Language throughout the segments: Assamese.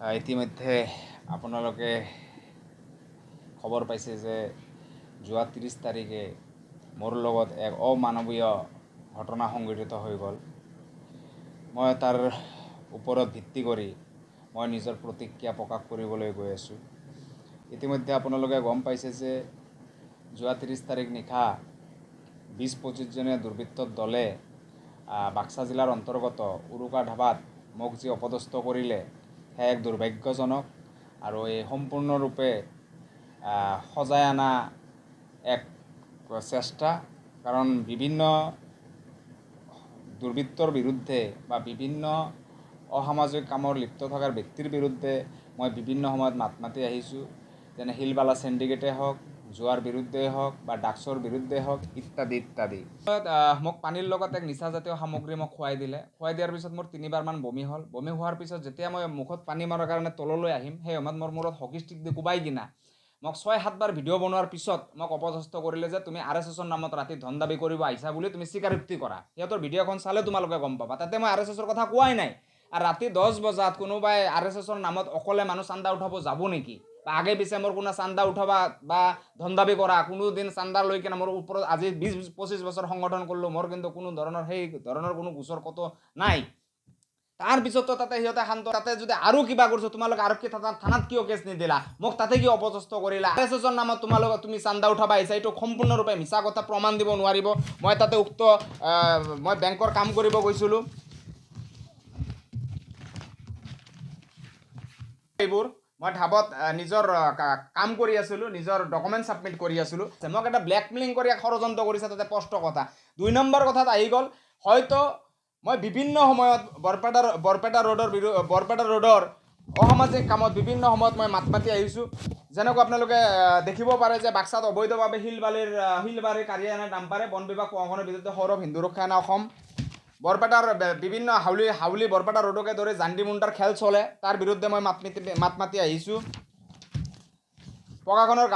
ইতিমধ্যে আপোনালোকে খবৰ পাইছে যে যোৱা 30 তাৰিখে মোৰ লগত এক অমানৱীয় ঘটনা সংঘটিত হৈ গ'ল। মই তাৰ ওপৰত ভিত্তি কৰি মই নিজৰ প্ৰতিক্ৰিয়া প্ৰকাশ কৰিবলৈ গৈ আছোঁ। ইতিমধ্যে আপোনালোকে গম পাইছে যে যোৱা 30 তাৰিখ নিশা 20-25 জনীয়া দুৰ্বৃত্তৰ দলে বাক্সা জিলাৰ অন্তৰ্গত উৰুকা ধাবাত মোক যি অপদস্থ কৰিলে সেয়া এক দুৰ্ভাগ্যজনক আৰু এই সম্পূৰ্ণৰূপে সজাই অনা এক চেষ্টা। কাৰণ বিভিন্ন দুৰ্বৃত্তৰ বিৰুদ্ধে বা বিভিন্ন অসামাজিক কামৰ লিপ্ত থকাৰ ব্যক্তিৰ বিৰুদ্ধে মই বিভিন্ন সময়ত মাত মাতি আহিছোঁ, যেনে শিলবালা চেণ্ডিকেটে হওক, জোৱাৰ বিৰুদ্ধে হওক বা ড্ৰাগছৰ বিৰুদ্ধে হওক ইত্যাদি ইত্যাদি। মোক পানীৰ লগত এক নিচাজাতীয় সামগ্ৰী মোক খুৱাই দিলে। খুৱাই দিয়াৰ পিছত মোৰ 3বাৰমান বমি হ'ল। বমি হোৱাৰ পিছত যেতিয়া মই মুখত পানী মাৰাৰ কাৰণে তললৈ আহিম, সেই সময়ত মোৰ মূৰত হকী ষ্টিক দি কোবাই কিনা মোক 6-7 বাৰ ভিডিঅ' বনোৱাৰ পিছত মোক অপদস্থ কৰিলে যে তুমি RSSৰ নামত ৰাতি ধন দাবী কৰিব আহিছা বুলি তুমি স্বীকাৰোক্তি কৰা। সিহঁতৰ ভিডিঅ'খন চালে তোমালোকে গম পাবা, তাতে মই RSSৰ কথা কোৱাই নাই। আৰু ৰাতি 10 বজাত কোনোবাই RSSৰ নামত অকলে মানুহ চান্দা উঠাব যাব নেকি? বা আগে পিছে মোৰ কোনো চান্দা উঠাবা বা ধন দাবী কৰা কোনোদিন চান্দা লৈ কিনে মোৰ ওপৰত আজি 20-25 বছৰ সংগঠন কৰিলোঁ, মোৰ কিন্তু কোনো ধৰণৰ সেই ধৰণৰ কোনো গোচৰ কতো নাই। তাৰপিছতো তাতে সিহঁতে শান্ত, তাতে যদি আৰু কিবা কৰিছোঁ তোমালোকে আৰক্ষী থানাত কিয় কেছ নিদিলা? মোক তাতে কিয় অপদস্থ কৰিলা? RSSৰ নামত তুমি চান্দা উঠাবা আহিছা, এইটো সম্পূৰ্ণৰূপে মিছা কথা, প্ৰমাণ দিব নোৱাৰিব। মই তাতে মই বেংকৰ কাম কৰিব গৈছিলোঁ। এইবোৰ মই ধাবত নিজৰ কাম কৰি আছিলোঁ, নিজৰ ডকুমেণ্ট ছাবমিট কৰি আছিলোঁ। মোক এটা ব্লেকমেইলিং কৰি ষড়যন্ত্ৰ কৰিছে, তাতে স্পষ্ট কথা। 2 নম্বৰ কথাত আহি গ'ল, হয়তো মই বিভিন্ন সময়ত বৰপেটা ৰোডৰ অসামাজিক কামত বিভিন্ন সময়ত মই মাত মাতি আহিছোঁ। যেনেকৈ আপোনালোকে দেখিব পাৰে যে বাক্সাত অবৈধভাৱে শিলবাৰী কাঢ়ি আনা ডাম্পাৰে বন বিভাগ প্ৰশাসনৰ বিৰুদ্ধে সৌৰভ হিন্দু ৰক্ষা সেনা অসম, বৰপেটাৰ বিভিন্ন হাউলি বৰপেটা ৰোডকে ধৰি জান্ডি মুণ্ডাৰ খেল চলে, তাৰ বিৰুদ্ধে মই মাত মাতি আহিছোঁ। প্ৰশাসনৰ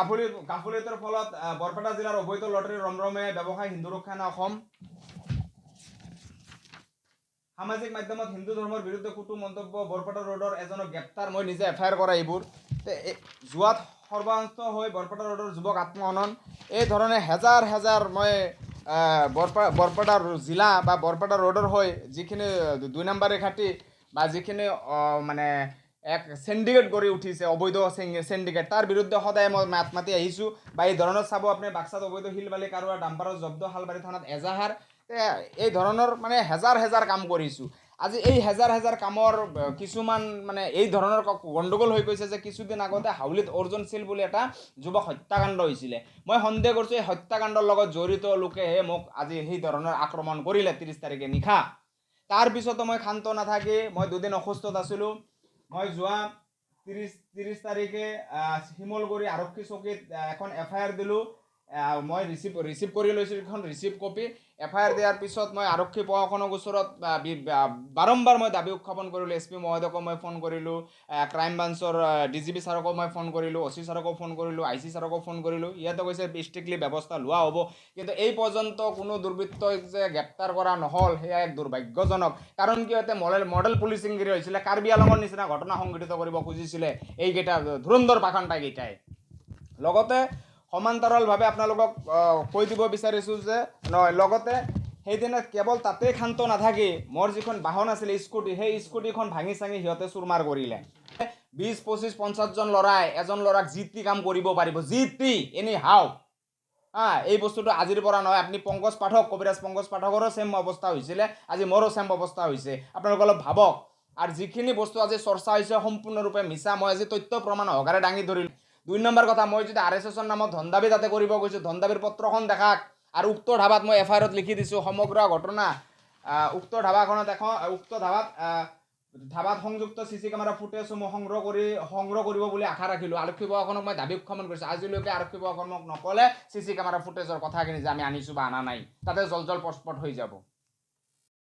গাফিলতিৰ ফলত বৰপেটা জিলাৰ অবৈধ লটাৰী ৰমৰমে ব্যৱসায় হিন্দু ৰক্ষা সেনা অসম, সামাজিক মাধ্যমত হিন্দু ধৰ্মৰ বিৰুদ্ধে কুটু মন্তব্য, বৰপেটা ৰোডৰ এজনক গ্ৰেপ্তাৰ, মই নিজে FIR কৰা এইবোৰ। যোৱাত সৰ্বান্ত হৈ বৰপেটা ৰোডৰ যুৱক আত্মহনন, এই ধৰণে হেজাৰ মই বৰপেটা জিলা বা বৰপেটা ৰোডৰ হৈ যিখিনি 2 নম্বৰী ঘাটি বা যিখিনি মানে এক চেণ্ডিকেট গঢ়ি উঠিছে, অবৈধ চেণ্ডিকেট, তাৰ বিৰুদ্ধে সদায় মই মাত মাতি আহিছোঁ। বা এই ধৰণৰ চাব আপুনি বাক্সাত অবৈধ শিলবালি কাৰোবাৰ ডাম্পাৰৰ জব্দ, শালবাৰী থানাত এজাহাৰ, এই ধৰণৰ মানে হেজাৰ কাম কৰিছোঁ। আজি এই হেজাৰ কামৰ কিছুমান মানে এই ধৰণৰ গণ্ডগোল হৈ গৈছে যে কিছুদিন আগতে হাউলিত অৰ্জুনশীল বুলি এটা যুৱক হত্যাকাণ্ড হৈছিলে। মই সন্দেহ কৰিছোঁ এই হত্যাকাণ্ডৰ লগত জড়িত লোকেহে মোক আজি সেই ধৰণৰ আক্ৰমণ কৰিলে 30 তাৰিখে নিশা। তাৰপিছতো মই শান্ত নাথাকি মই 2 দিন অসুস্থত আছিলোঁ। মই যোৱা 30 তাৰিখে শিমলগুৰি আৰক্ষী চকীত এখন FIR দিলোঁ। মই ৰিচিভ কৰি লৈছোঁ এখন ৰিচিভ কপি। FIR দিয়াৰ পিছত মই আৰক্ষী প্ৰশাসনৰ ওচৰত বাৰম্বাৰ মই দাবী উত্থাপন কৰিলোঁ। SP মহোদয়কো মই ফোন কৰিলোঁ, ক্ৰাইম ব্ৰাঞ্চৰ DGP ছাৰকো মই ফোন কৰিলোঁ, OC ছাৰকো ফোন কৰিলোঁ, IC ছাৰকো ফোন কৰিলোঁ। ইয়াতে কৈছে ষ্ট্ৰিক্টলি ব্যৱস্থা লোৱা হ'ব, কিন্তু এই পৰ্যন্ত কোনো দুৰ্বৃত্তক যে গ্ৰেপ্তাৰ কৰা নহ'ল সেয়া এক দুৰ্ভাগ্যজনক। কাৰণ কি ইয়াতে মডেল পুলিচিংগিৰি হৈছিলে, কাৰ্বি আলঙৰ নিচিনা ঘটনা সংঘটিত কৰিব খুজিছিলে এইকেইটা ধুৰন্ধৰ পাখান্তাকেইটাই। লগতে সমান্তৰালভাৱে আপোনালোকক কৈ দিব বিচাৰিছোঁ যে লগতে সেইদিনা কেৱল তাতেই শান্ত নাথাকি মোৰ যিখন বাহন আছিলে স্কুটি, সেই স্কুটিখন ভাঙি চাঙি সিহঁতে চুৰমাৰ কৰিলে। 20-25-50 জন ল'ৰাই এজন ল'ৰাক যি টি কাম কৰিব পাৰিব, যি টি এনি হাও। এই বস্তুটো আজিৰ পৰা নহয়। আপুনি কবিৰাজ পংকজ পাঠকৰো ছেম অৱস্থা হৈছিলে, আজি মোৰো ছেম অৱস্থা হৈছে। আপোনালোকে অলপ ভাবক। আৰু যিখিনি বস্তু আজি চৰ্চা হৈছে সম্পূৰ্ণৰূপে মিছা, মই আজি তথ্য প্ৰমাণ সহকাৰে দাঙি ধৰিলোঁ। 2 নম্বৰ কথা, মই যদি RSSৰ নামত ধন দাবী তাতে কৰিব গৈছোঁ, ধন দাবীৰ পত্ৰখন দেখাক। আৰু উক্ত ধাবাত মই FIRত লিখি দিছোঁ সমগ্ৰ ঘটনা। উক্ত ধাবাত সংযুক্ত CC কেমেৰা ফুটেজসমূহ সংগ্ৰহ কৰিব বুলি আশা ৰাখিলোঁ। আৰক্ষী প্ৰশাসনক মই দাবী উত্থাপন কৰিছোঁ। আজিলৈকে আৰক্ষী প্ৰশাসনক নকলে CC কেমেৰা ফুটেজৰ কথাখিনি যে আমি আনিছোঁ বা আনা নাই, তাতে জল পটপট হৈ যাব।